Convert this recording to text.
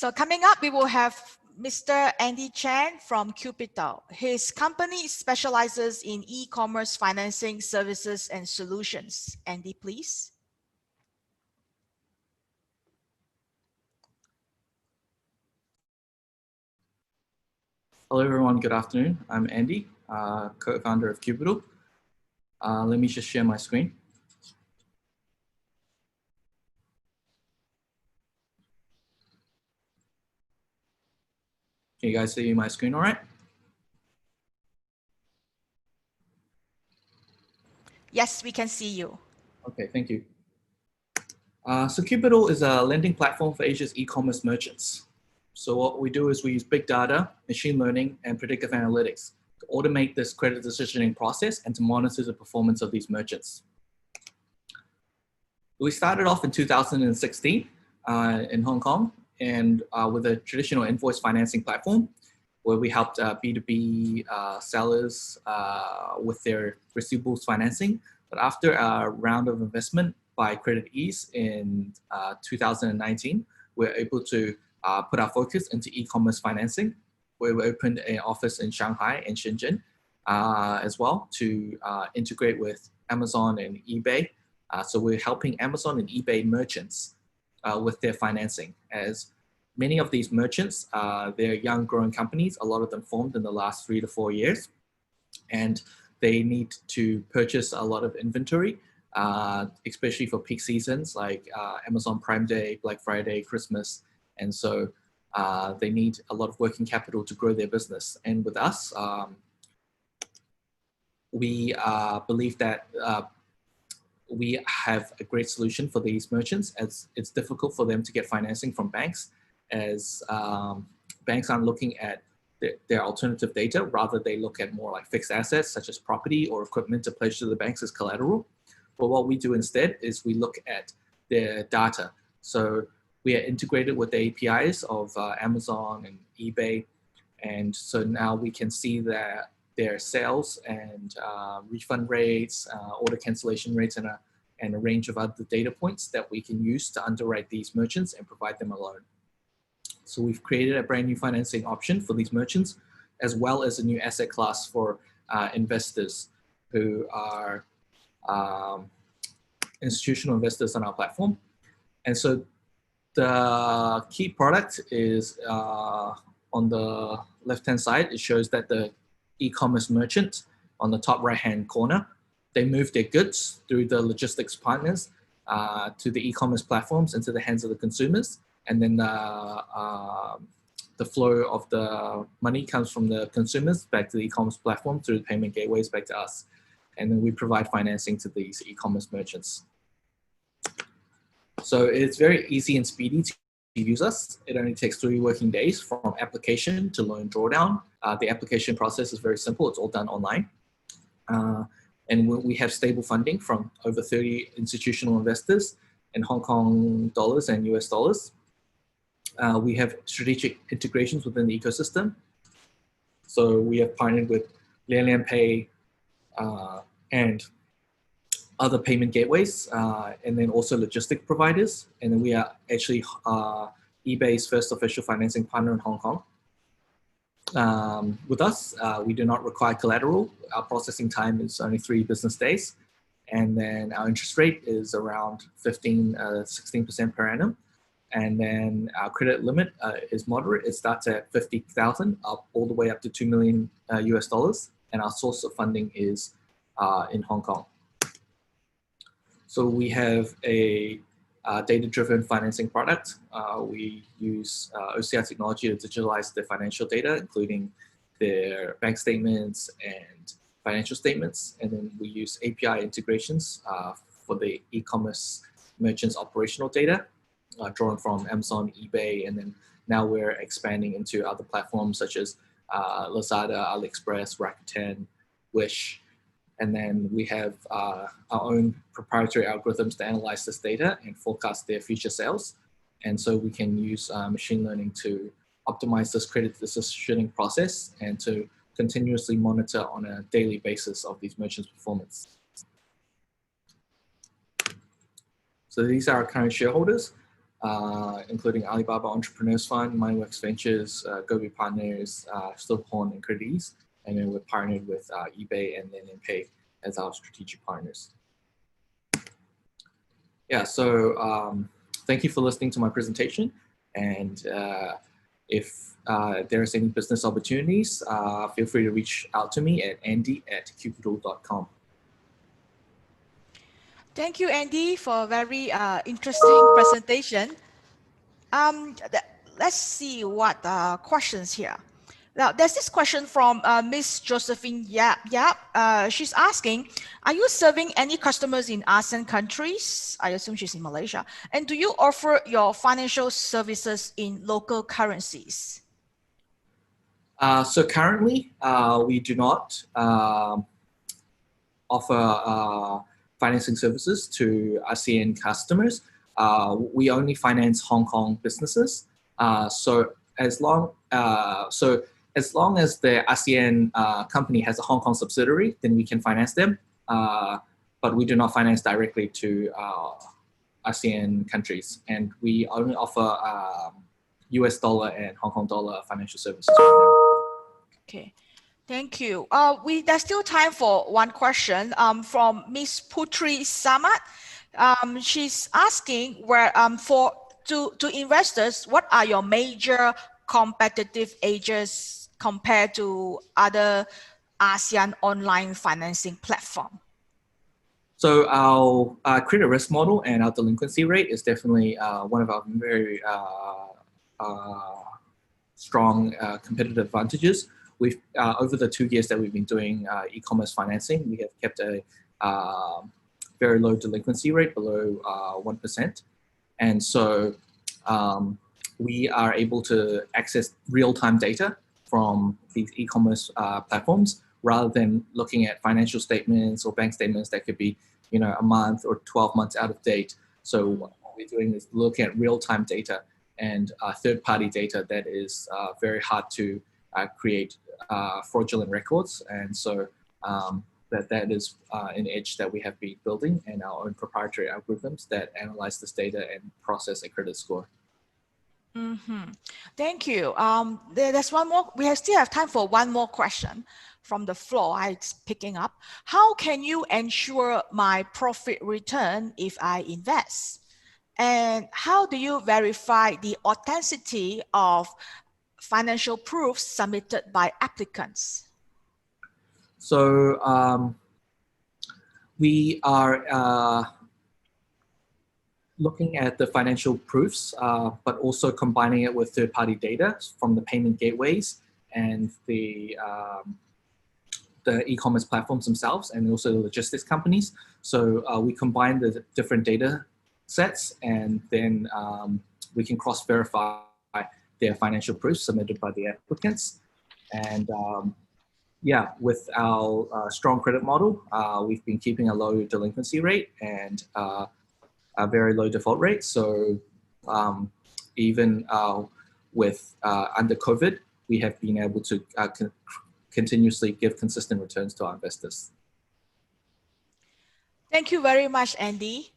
So coming up, we will have Mr. Andy Chan from Qupital. His company specializes in e-commerce financing services and solutions. Andy, please. Hello, everyone. Good afternoon. I'm Andy, co-founder of Qupital. Let me just share my screen. Can you guys see my screen all right? Yes, we can see you. Okay, thank you. So Qupital is a lending platform for Asia's e-commerce merchants. So what we do is we use big data, machine learning, and predictive analytics to automate this credit decisioning process and to monitor the performance of these merchants. We started off in 2016 in Hong Kong and with a traditional invoice financing platform where we helped B2B sellers with their receivables financing. But after a round of investment by Credit Ease in 2019, we're able to put our focus into e-commerce financing, where we opened an office in Shanghai and Shenzhen as well to integrate with Amazon and eBay. So we're helping Amazon and eBay merchants with their financing, as many of these merchants, they're young growing companies, a lot of them formed in the last 3 to 4 years, and they need to purchase a lot of inventory, especially for peak seasons like Amazon Prime Day, Black Friday, Christmas. And so they need a lot of working capital to grow their business. And with us, we believe that we have a great solution for these merchants, as it's difficult for them to get financing from banks, as banks aren't looking at their alternative data. Rather, they look at more like fixed assets such as property or equipment to pledge to the banks as collateral. But what we do instead is we look at their data. So we are integrated with the APIs of Amazon and eBay. And so now we can see their sales and refund rates, order cancellation rates, and a range of other data points that we can use to underwrite these merchants and provide them a loan. So we've created a brand new financing option for these merchants, as well as a new asset class for investors who are institutional investors on our platform. And so the key product is on the left-hand side. It shows that the e-commerce merchant on the top right-hand corner, they move their goods through the logistics partners to the e-commerce platforms into the hands of the consumers. And then the flow of the money comes from the consumers back to the e-commerce platform through the payment gateways back to us. And then we provide financing to these e-commerce merchants. So it's very easy and speedy to use us. It only takes 3 working days from application to loan drawdown. The application process is very simple. It's all done online. And we have stable funding from over 30 institutional investors in Hong Kong dollars and US dollars. We have strategic integrations within the ecosystem. So we have partnered with Lian Pay and other payment gateways, and then also logistic providers. And then we are actually eBay's first official financing partner in Hong Kong. With us, we do not require collateral. Our processing time is only 3 business days. And then our interest rate is around 16% per annum. And then our credit limit is moderate. It starts at 50,000 up all the way up to 2 million US dollars. And our source of funding is in Hong Kong. So we have a data-driven financing product. We use OCR technology to digitalize their financial data, including their bank statements and financial statements. And then we use API integrations for the e-commerce merchants' operational data, drawn from Amazon, eBay, and then now we're expanding into other platforms such as Lazada, AliExpress, Rakuten, Wish. And then we have our own proprietary algorithms to analyze this data and forecast their future sales. And so we can use machine learning to optimize this credit decisioning process and to continuously monitor on a daily basis of these merchants' performance. So these are our current shareholders. including Alibaba Entrepreneurs Fund, Mindworks Ventures, Gobi Partners, Stillhorn, and Credis. And then we're partnered with eBay and then Pay as our strategic partners. Yeah, so thank you for listening to my presentation. And if there's any business opportunities, feel free to reach out to me at andy@qupital.com. Thank you, Andy, for a very interesting presentation. Let's see what questions here. Now, there's this question from Miss Josephine Yap. She's asking, are you serving any customers in ASEAN countries? I assume she's in Malaysia. And do you offer your financial services in local currencies? So currently, we do not offer financing services to ASEAN customers. We only finance Hong Kong businesses. So as long as the ASEAN company has a Hong Kong subsidiary, then we can finance them. But we do not finance directly to ASEAN countries, and we only offer US dollar and Hong Kong dollar financial services right now. Okay. Thank you. There's still time for one question from Miss Putri Samad. She's asking to investors, what are your major competitive edges compared to other ASEAN online financing platform? So our credit risk model and our delinquency rate is definitely one of our very strong competitive advantages. We've over the 2 years that we've been doing e-commerce financing, we have kept a very low delinquency rate, below 1%. And so we are able to access real-time data from these e-commerce platforms rather than looking at financial statements or bank statements that could be, a month or 12 months out of date. So what we're doing is looking at real-time data and third-party data that is very hard to create fraudulent records. And so that is an edge that we have been building, and our own proprietary algorithms that analyze this data and process a credit score. Mm-hmm. Thank you. There's one more. We still have time for one more question from the floor. I'm picking up. How can you ensure my profit return if I invest? And how do you verify the authenticity of financial proofs submitted by applicants? So we are looking at the financial proofs, but also combining it with third-party data from the payment gateways and the e-commerce platforms themselves, and also the logistics companies. So we combine the different data sets, and then we can cross-verify their financial proofs submitted by the applicants. And yeah, with our strong credit model, we've been keeping a low delinquency rate and a very low default rate. So even with under COVID, we have been able to continuously give consistent returns to our investors. Thank you very much, Andy.